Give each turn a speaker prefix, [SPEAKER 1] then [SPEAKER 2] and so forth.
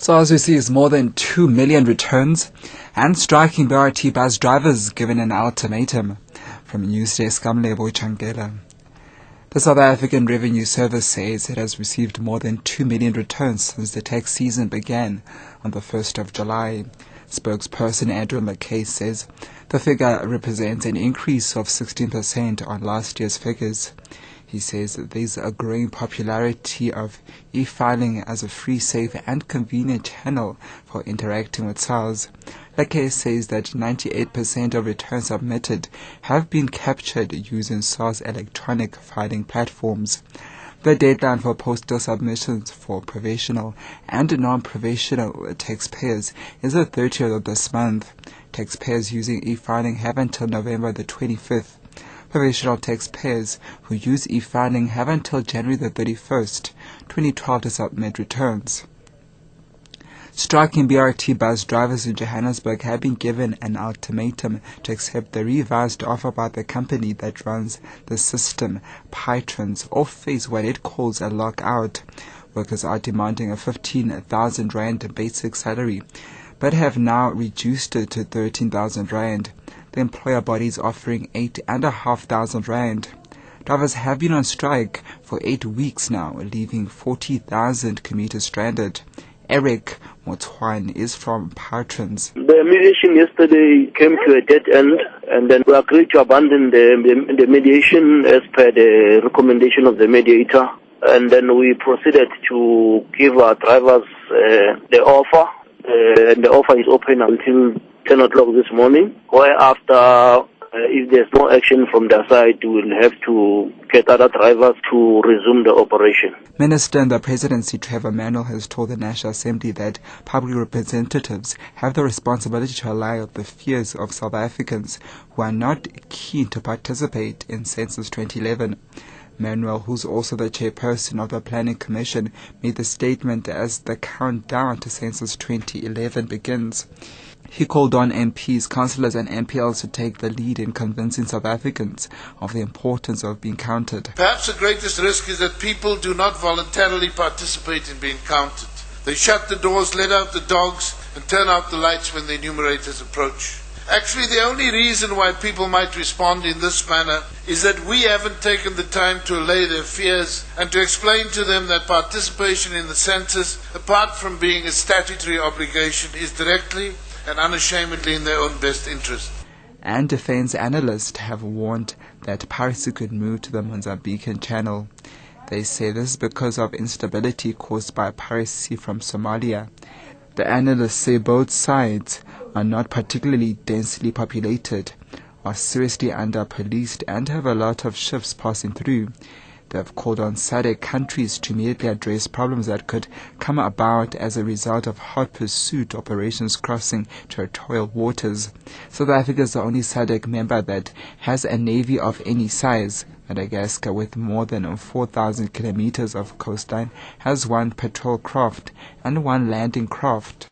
[SPEAKER 1] SARS receives more than 2 million returns, and striking BRT bus drivers given an ultimatum. From NewsBreak8am. The South African Revenue Service says it has received more than 2 million returns since the tax season began on the 1st of July. Spokesperson Andrew McKay says the figure represents an increase of 16% on last year's figures. He says that there's a growing popularity of e-filing as a free, safe and convenient channel for interacting with SARS. McKay says that 98% of returns submitted have been captured using SARS electronic filing platforms. The deadline for postal submissions for provisional and non-provisional taxpayers is the 30th of this month. Taxpayers using e-filing have until November the 25th. Provisional taxpayers who use e-filing have until January the 31st, 2012 to submit returns. Striking BRT bus drivers in Johannesburg have been given an ultimatum to accept the revised offer by the company that runs the system, Patrons, or face what it calls a lockout. Workers are demanding a 15,000 rand basic salary, but have now reduced it to 13,000 rand. The employer body is offering 8,500 rand. Drivers have been on strike for 8 weeks now, leaving 40,000 commuters stranded. Eric Motwan is from Patrons.
[SPEAKER 2] The mediation yesterday came to a dead end, and then we agreed to abandon the mediation as per the recommendation of the mediator. And then we proceeded to give our drivers the offer. And the offer is open until 10 o'clock this morning, whereafter, if there's no action from their side, we will have to get other drivers to resume the operation.
[SPEAKER 1] Minister in the Presidency Trevor Manuel has told the National Assembly that public representatives have the responsibility to allay the fears of South Africans who are not keen to participate in Census 2011. Manuel, who's also the chairperson of the Planning Commission, made the statement as the countdown to Census 2011 begins. He called on MPs, councillors and MPLs to take the lead in convincing South Africans of the importance of being counted.
[SPEAKER 3] Perhaps the greatest risk is that people do not voluntarily participate in being counted. They shut the doors, let out the dogs and turn out the lights when the enumerators approach. Actually, the only reason why people might respond in this manner is that we haven't taken the time to allay their fears and to explain to them that participation in the census, apart from being a statutory obligation, is directly and unashamedly in their own best interest.
[SPEAKER 1] And defense analysts have warned that piracy could move to the Mozambican Channel. They say this is because of instability caused by piracy from Somalia. The analysts say both sides are not particularly densely populated, are seriously under-policed and have a lot of ships passing through. They have called on SADC countries to immediately address problems that could come about as a result of hot pursuit operations crossing territorial waters. South Africa is the only SADC member that has a navy of any size. Madagascar, with more than 4,000 kilometers of coastline, has one patrol craft and one landing craft.